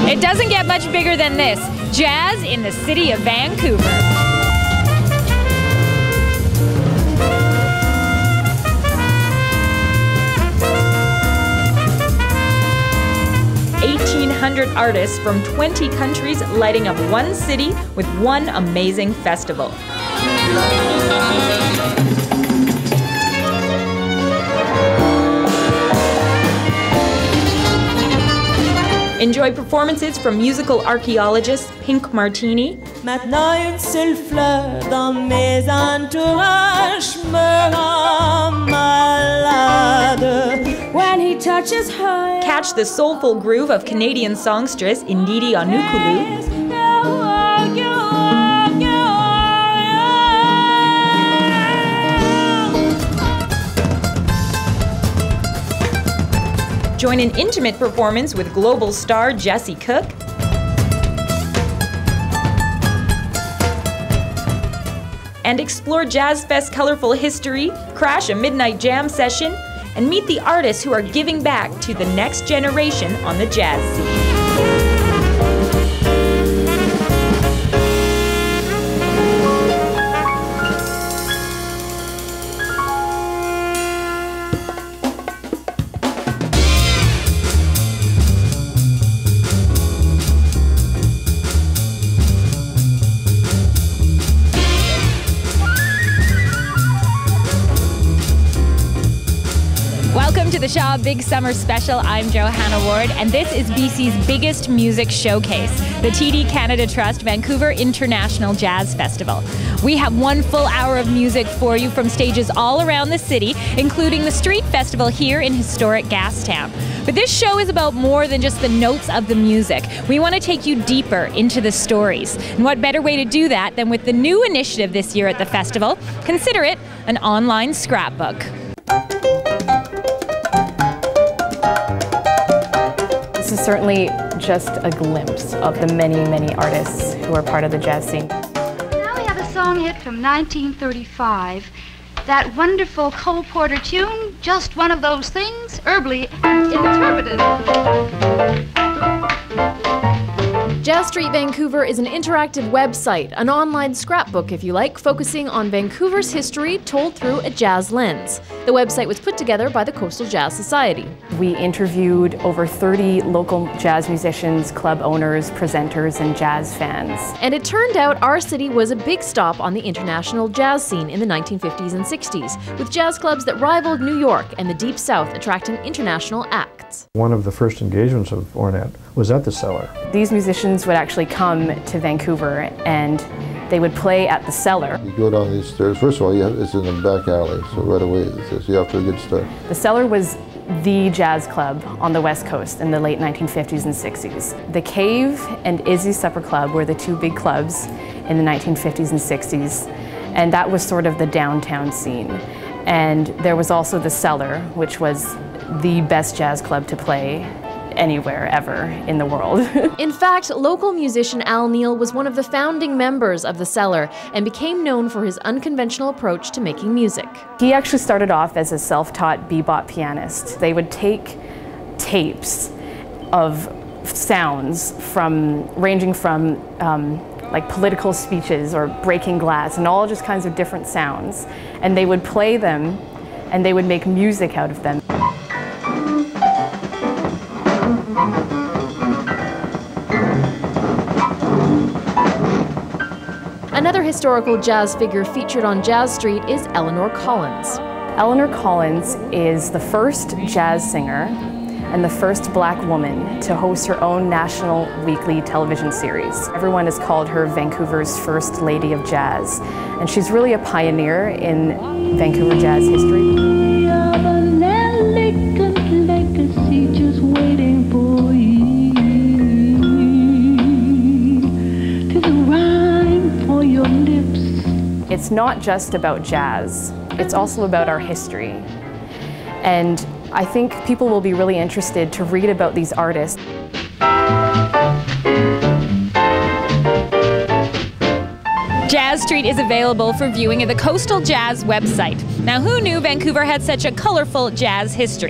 It doesn't get much bigger than this. Jazz in the city of Vancouver. Artists from 20 countries lighting up one city with one amazing festival. Enjoy performances from musical archaeologist Pink Martini. Maintenant une seule fleur dans mes entourages me rend malade. When he touches her. Catch the soulful groove of Canadian songstress Ndidi Onukulu. Join an intimate performance with global star Jessie Cook. And explore Jazz Fest's colorful history, crash a midnight jam session, and meet the artists who are giving back to the next generation on the jazz scene. Welcome to the Shaw Big Summer Special. I'm Johanna Ward, and this is BC's biggest music showcase, the TD Canada Trust Vancouver International Jazz Festival. We have one full hour of music for you from stages all around the city, including the Street Festival here in historic Gastown. But this show is about more than just the notes of the music. We want to take you deeper into the stories. And what better way to do that than with the new initiative this year at the festival? Consider it an online scrapbook. This is certainly just a glimpse of the many, many artists who are part of the jazz scene. Now we have a song hit from 1935, that wonderful Cole Porter tune, Just One of Those Things, herbally interpreted. JazzStreet Vancouver is an interactive website, an online scrapbook if you like, focusing on Vancouver's history told through a jazz lens. The website was put together by the Coastal Jazz Society. We interviewed over 30 local jazz musicians, club owners, presenters, and jazz fans. And it turned out our city was a big stop on the international jazz scene in the 1950s and 60s, with jazz clubs that rivaled New York and the Deep South attracting international acts. One of the first engagements of Ornette was at the Cellar. These musicians would actually come to Vancouver and they would play at the Cellar. You go down these stairs, first of all, it's in the back alley, so right away you're off to a good start. The Cellar was the jazz club on the West Coast in the late 1950s and 60s. The Cave and Izzy's Supper Club were the two big clubs in the 1950s and 60s, and that was sort of the downtown scene. And there was also the Cellar, which was the best jazz club to play anywhere ever in the world. In fact, local musician Al Neal was one of the founding members of the Cellar and became known for his unconventional approach to making music. He actually started off as a self-taught bebop pianist. They would take tapes of sounds ranging from like political speeches or breaking glass and all just kinds of different sounds, and they would play them and they would make music out of them. Another historical jazz figure featured on JazzStreet is Eleanor Collins. Eleanor Collins is the first jazz singer and the first black woman to host her own national weekly television series. Everyone has called her Vancouver's first lady of jazz, and she's really a pioneer in Vancouver jazz history. It's not just about jazz, it's also about our history. And I think people will be really interested to read about these artists. JazzStreet is available for viewing at the Coastal Jazz website. Now, who knew Vancouver had such a colorful jazz history?